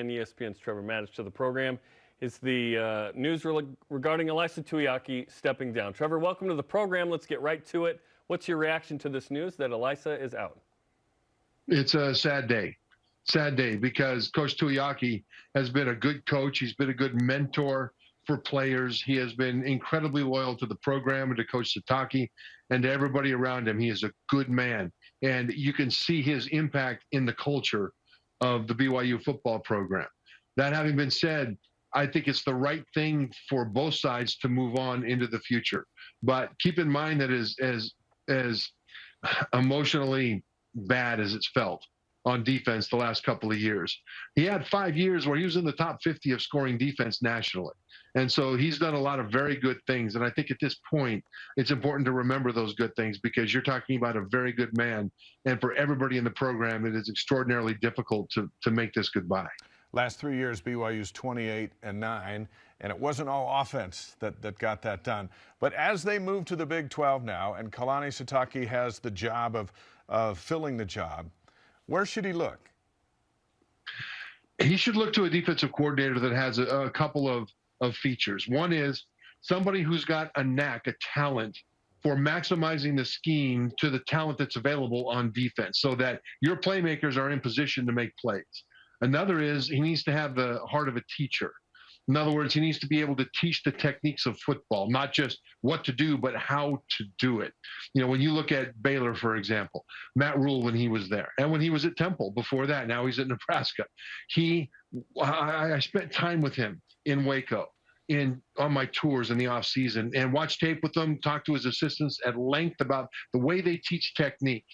in ESPN's Trevor Matich to the program. It's the news regarding Ilaisa Tuiaki stepping down. Trevor, welcome to the program. Let's get right to it. What's your reaction to this news that Ilaisa is out? It's a sad day. Sad day because Coach Tuiaki has been a good coach. He's been a good mentor for players. He has been incredibly loyal to the program and to Coach Tuiaki and to everybody around him. He is a good man. And you can see his impact in the culture of the BYU football program. That having been said, I think it's the right thing for both sides to move on into the future. But keep in mind that as emotionally bad as it's felt on defense the last couple of years, he had 5 years where he was in the top 50 of scoring defense nationally. And so he's done a lot of very good things. And I think at this point, it's important to remember those good things because you're talking about a very good man. And for everybody in the program, it is extraordinarily difficult to make this goodbye. Last 3 years, BYU's 28-9, and it wasn't all offense that got that done. But as they move to the Big 12 now, and Kalani Sitake has the job of filling the job, where should he look? He should look to a defensive coordinator that has a couple of features. One is somebody who's got a knack, a talent for maximizing the scheme to the talent that's available on defense so that your playmakers are in position to make plays. Another is he needs to have the heart of a teacher. In other words, he needs to be able to teach the techniques of football, not just what to do, but how to do it. You know, when you look at Baylor, for example, Matt Rule when he was there, and when he was at Temple before that, now he's at Nebraska. I spent time with him in Waco on my tours in the off season and watched tape with him, talked to his assistants at length about the way they teach technique.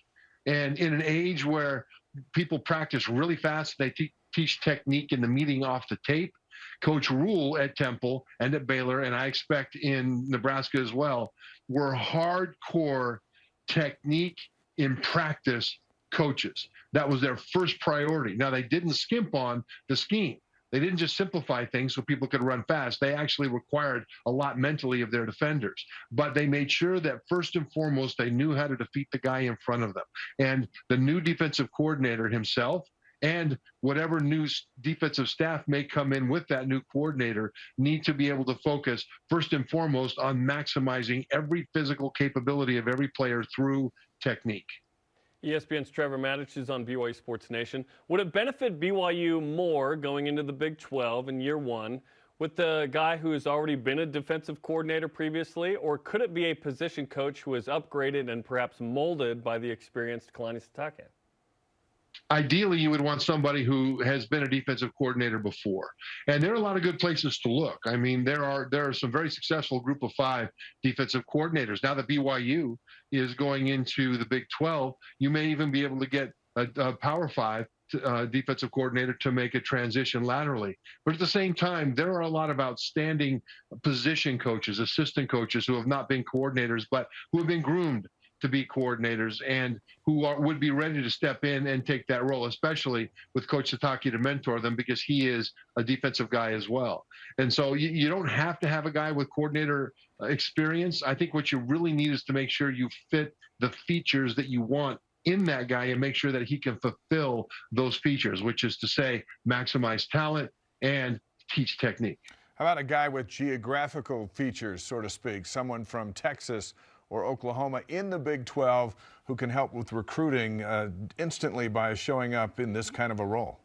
And in an age where people practice really fast, they teach technique in the meeting off the tape. Coach Rule at Temple and at Baylor, and I expect in Nebraska as well, were hardcore technique in practice coaches. That was their first priority. Now, they didn't skimp on the scheme. They didn't just simplify things so people could run fast. They actually required a lot mentally of their defenders. But they made sure that first and foremost, they knew how to defeat the guy in front of them. And the new defensive coordinator himself and whatever new defensive staff may come in with that new coordinator need to be able to focus first and foremost on maximizing every physical capability of every player through technique. ESPN's Trevor Matich is on BYU Sports Nation. Would it benefit BYU more going into the Big 12 in year one with the guy who has already been a defensive coordinator previously, or could it be a position coach who is upgraded and perhaps molded by the experienced Kalani Sitake? Ideally, you would want somebody who has been a defensive coordinator before. And there are a lot of good places to look. I mean, there are some very successful group of 5 defensive coordinators. Now that BYU is going into the Big 12, you may even be able to get a Power 5 defensive coordinator to make a transition laterally. But at the same time, there are a lot of outstanding position coaches, assistant coaches who have not been coordinators, but who have been groomed to be coordinators and who would be ready to step in and take that role, especially with Coach Sitake to mentor them because he is a defensive guy as well. And so you don't have to have a guy with coordinator experience. I think what you really need is to make sure you fit the features that you want in that guy and make sure that he can fulfill those features, which is to say maximize talent and teach technique. How about a guy with geographical features, so to speak, someone from Texas or Oklahoma in the Big 12 who can help with recruiting instantly by showing up in this kind of a role?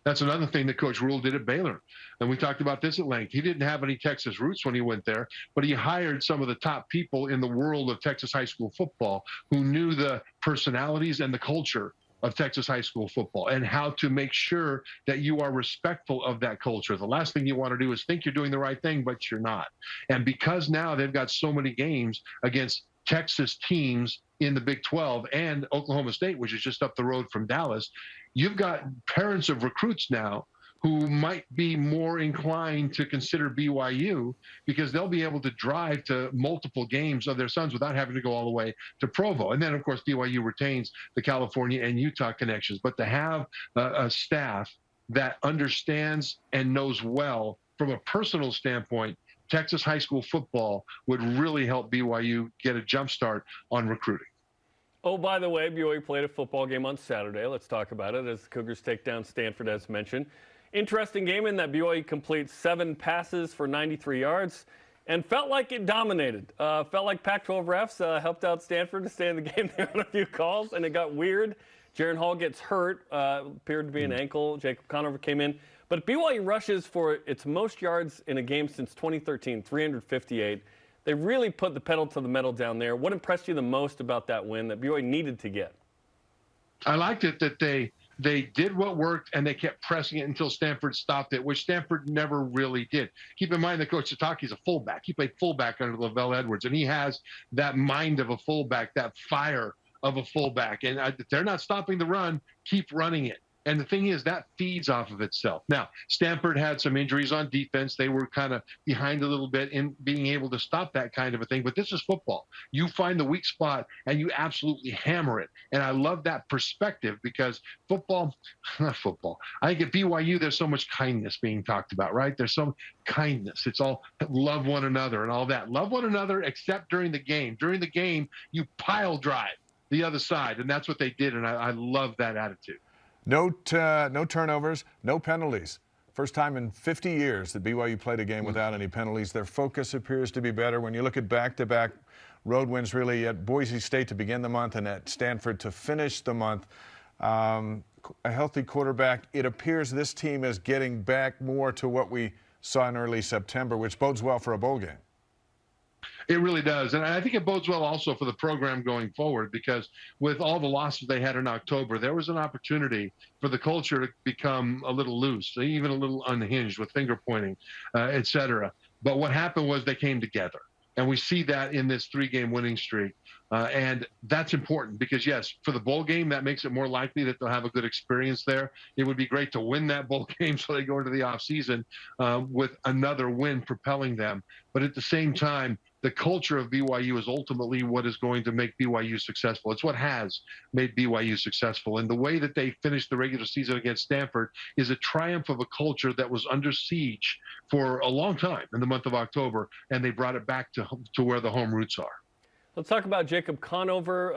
That's another thing that Coach Rule did at Baylor. And we talked about this at length. He didn't have any Texas roots when he went there, but he hired some of the top people in the world of Texas high school football who knew the personalities and the culture of Texas high school football and how to make sure that you are respectful of that culture. The last thing you want to do is think you're doing the right thing, but you're not. And because now they've got so many games against Texas teams in the Big 12 and Oklahoma State, which is just up the road from Dallas, you've got parents of recruits now who might be more inclined to consider BYU because they'll be able to drive to multiple games of their sons without having to go all the way to Provo. And then, of course, BYU retains the California and Utah connections. But to have a staff that understands and knows well from a personal standpoint Texas high school football would really help BYU get a jump start on recruiting. Oh, by the way, BYU played a football game on Saturday. Let's talk about it as the Cougars take down Stanford, as mentioned. Interesting game in that BYU completes 7 passes for 93 yards and felt like it dominated. Felt like Pac-12 refs helped out Stanford to stay in the game there on a few calls, and it got weird. Jaron Hall gets hurt, appeared to be an ankle. Jacob Conover came in. But BYU rushes for its most yards in a game since 2013, 358. They really put the pedal to the metal down there. What impressed you the most about that win that BYU needed to get? I liked it that they did what worked and they kept pressing it until Stanford stopped it, which Stanford never really did. Keep in mind that Coach Tuiaki is a fullback. He played fullback under Lavelle Edwards, and he has that mind of a fullback, that fire of a fullback. And they're not stopping the run. Keep running it. And the thing is, that feeds off of itself. Now, Stanford had some injuries on defense. They were kind of behind a little bit in being able to stop that kind of a thing. But this is football. You find the weak spot, and you absolutely hammer it. And I love that perspective because football, not football. I think at BYU, there's so much kindness being talked about, right? There's some kindness. It's all love one another and all that. Love one another except during the game. During the game, you pile drive the other side. And that's what they did, and I love that attitude. No turnovers, no penalties. First time in 50 years that BYU played a game without any penalties. Their focus appears to be better. When you look at back-to-back road wins, really, at Boise State to begin the month and at Stanford to finish the month, a healthy quarterback. It appears this team is getting back more to what we saw in early September, which bodes well for a bowl game. It really does. And I think it bodes well also for the program going forward because with all the losses they had in October, there was an opportunity for the culture to become a little loose, even a little unhinged with finger pointing, et cetera. But what happened was they came together. And we see that in this 3-game winning streak. And that's important because, yes, for the bowl game, that makes it more likely that they'll have a good experience there. It would be great to win that bowl game so they go into the offseason with another win propelling them. But at the same time, the culture of BYU is ultimately what is going to make BYU successful. It's what has made BYU successful. And the way that they finished the regular season against Stanford is a triumph of a culture that was under siege for a long time in the month of October, and they brought it back to where the home roots are. Let's talk about Jacob Conover.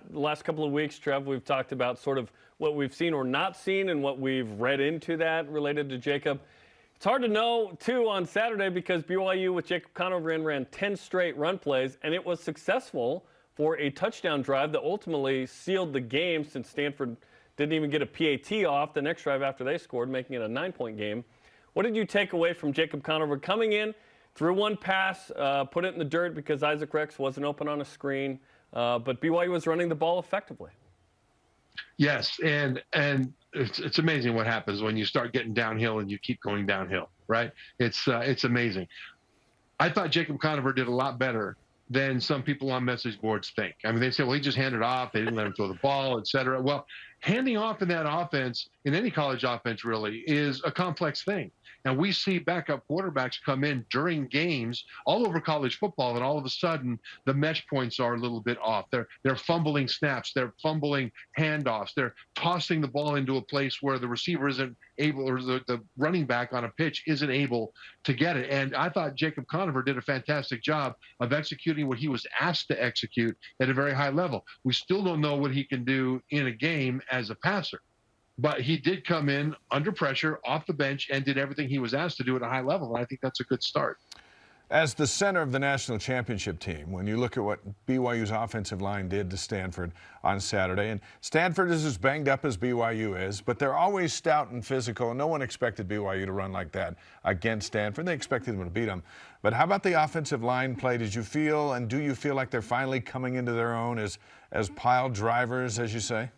Last couple of weeks, Trev, we've talked about sort of what we've seen or not seen and what we've read into that related to Jacob. It's hard to know, too, on Saturday because BYU with Jacob Conover in ran 10 straight run plays, and it was successful for a touchdown drive that ultimately sealed the game since Stanford didn't even get a PAT off the next drive after they scored, making it a 9-point game. What did you take away from Jacob Conover coming in, threw one pass, put it in the dirt because Isaac Rex wasn't open on a screen, but BYU was running the ball effectively? Yes, and it's amazing what happens when you start getting downhill and you keep going downhill, right? It's amazing. I thought Jacob Conover did a lot better than some people on message boards think. I mean, they say, well, he just handed off. They didn't let him throw the ball, et cetera. Well, handing off in that offense, in any college offense really, is a complex thing. And we see backup quarterbacks come in during games all over college football, and all of a sudden the mesh points are a little bit off. They're fumbling snaps. They're fumbling handoffs. They're tossing the ball into a place where the receiver isn't able, or the running back on a pitch isn't able to get it. And I thought Jacob Conover did a fantastic job of executing what he was asked to execute at a very high level. We still don't know what he can do in a game as a passer. But he did come in under pressure, off the bench, and did everything he was asked to do at a high level. And I think that's a good start. As the center of the national championship team, when you look at what BYU's offensive line did to Stanford on Saturday, and Stanford is as banged up as BYU is, but they're always stout and physical, and no one expected BYU to run like that against Stanford. They expected them to beat them. But how about the offensive line play? Did you feel, and do you feel like they're finally coming into their own as pile drivers, as you say?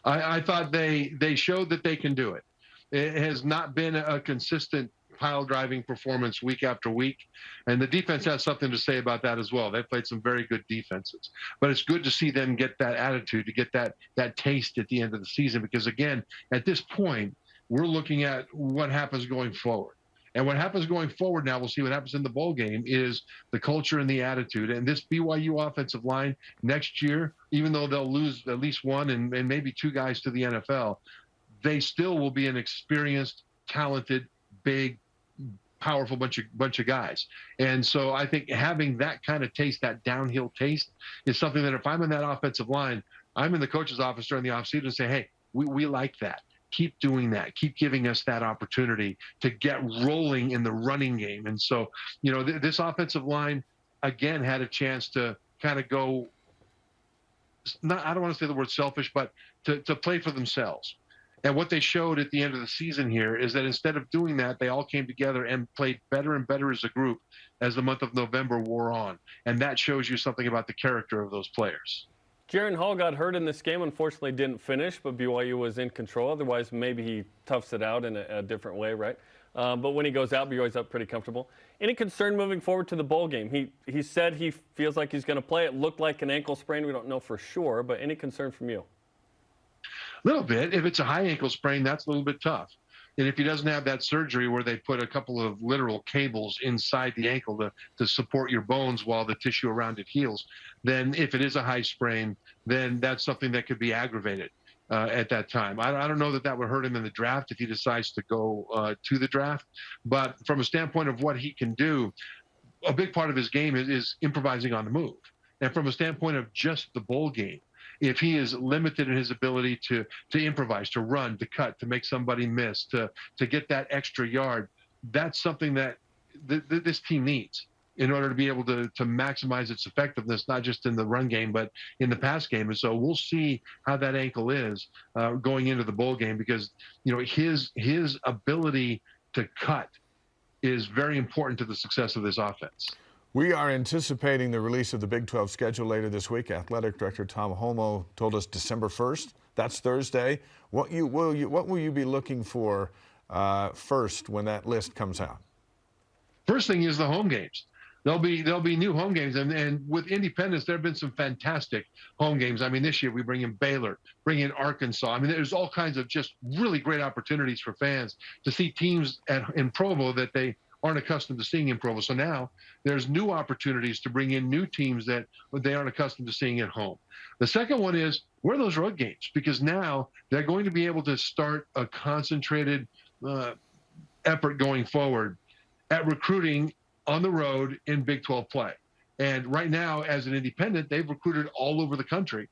I thought they showed that they can do it. It has not been a consistent pile driving performance week after week, and the defense has something to say about that as well. They've played some very good defenses, but it's good to see them get that attitude, to get that taste at the end of the season, because again, at this point, we're looking at what happens going forward. And what happens going forward now, we'll see what happens in the bowl game, is the culture and the attitude. And this BYU offensive line next year, even though they'll lose at least one and maybe two guys to the NFL, they still will be an experienced, talented, big, powerful bunch of guys. And so I think having that kind of taste, that downhill taste, is something that if I'm in that offensive line, I'm in the coach's office during the offseason and say, hey, we like that. Keep doing that. Keep giving us that opportunity to get rolling in the running game. And so, this offensive line, again, had a chance to kind of go, I don't want to say the word selfish, but to play for themselves. And what they showed at the end of the season here is that instead of doing that, they all came together and played better and better as a group as the month of November wore on. And that shows you something about the character of those players. Jaren Hall got hurt in this game, unfortunately didn't finish, but BYU was in control. Otherwise, maybe he toughs it out in a different way, right? But when he goes out, BYU's up pretty comfortable. Any concern moving forward to the bowl game? He said he feels like he's going to play. It looked like an ankle sprain. We don't know for sure, but any concern from you? A little bit. If it's a high ankle sprain, that's a little bit tough. And if he doesn't have that surgery where they put a couple of literal cables inside the ankle to support your bones while the tissue around it heals, then if it is a high sprain, then that's something that could be aggravated at that time. I don't know that would hurt him in the draft if he decides to go to the draft. But from a standpoint of what he can do, a big part of his game is improvising on the move. And from a standpoint of just the bowl game, if he is limited in his ability to improvise, to run, to cut, to make somebody miss, to get that extra yard, that's something that this team needs in order to be able to maximize its effectiveness, not just in the run game, but in the pass game. And so we'll see how that ankle is going into the bowl game, because his ability to cut is very important to the success of this offense. We are anticipating the release of the Big 12 schedule later this week. Athletic Director Tom Holmoe told us December 1st. That's Thursday. What will you be looking for first when that list comes out? First thing is the home games. There'll be new home games, and with Independence, there have been some fantastic home games. I mean, this year we bring in Baylor, bring in Arkansas. I mean, there's all kinds of just really great opportunities for fans to see teams in Provo that they aren't accustomed to seeing in Provo. So now there's new opportunities to bring in new teams that they aren't accustomed to seeing at home. The second one is, where are those road games? Because now they're going to be able to start a concentrated effort going forward at recruiting on the road in Big 12 play. And right now, as an independent, they've recruited all over the country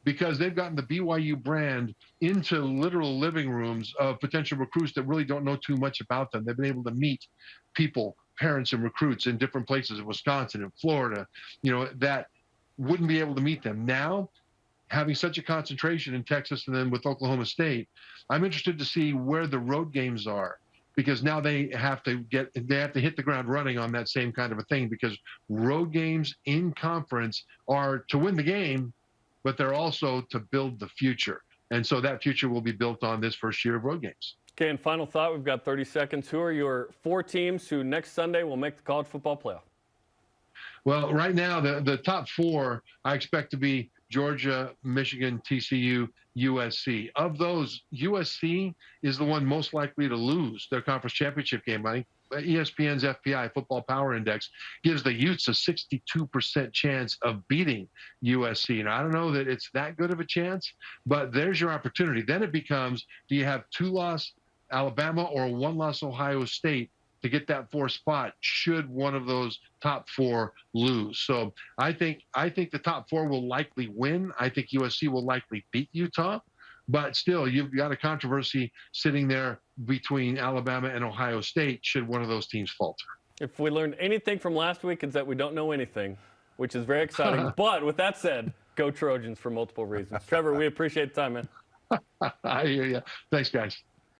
because they've gotten the BYU brand into literal living rooms of potential recruits that really don't know too much about them. They've been able to meet people, parents and recruits in different places in Wisconsin and Florida, that wouldn't be able to meet them. Now, having such a concentration in Texas and then with Oklahoma State, I'm interested to see where the road games are, because now they have to hit the ground running on that same kind of a thing, because road games in conference are to win the game, but they're also to build the future. And so that future will be built on this first year of road games. Okay, and final thought, we've got 30 seconds. Who are your 4 teams who next Sunday will make the college football playoff? Well, right now, the top 4 I expect to be Georgia, Michigan, TCU, USC. Of those, USC is the one most likely to lose their conference championship game. I think ESPN's FPI, Football Power Index, gives the Utes a 62% chance of beating USC. And I don't know that it's that good of a chance, but there's your opportunity. Then it becomes, do you have 2-loss Alabama or 1-loss Ohio State to get that 4th spot should one of those top 4 lose? So I think the top 4 will likely win. I think USC will likely beat Utah. But still, you've got a controversy sitting there between Alabama and Ohio State should one of those teams falter. If we learned anything from last week, it's that we don't know anything, which is very exciting. But with that said, go Trojans for multiple reasons. Trevor, we appreciate the time, man. I hear you. Thanks, guys.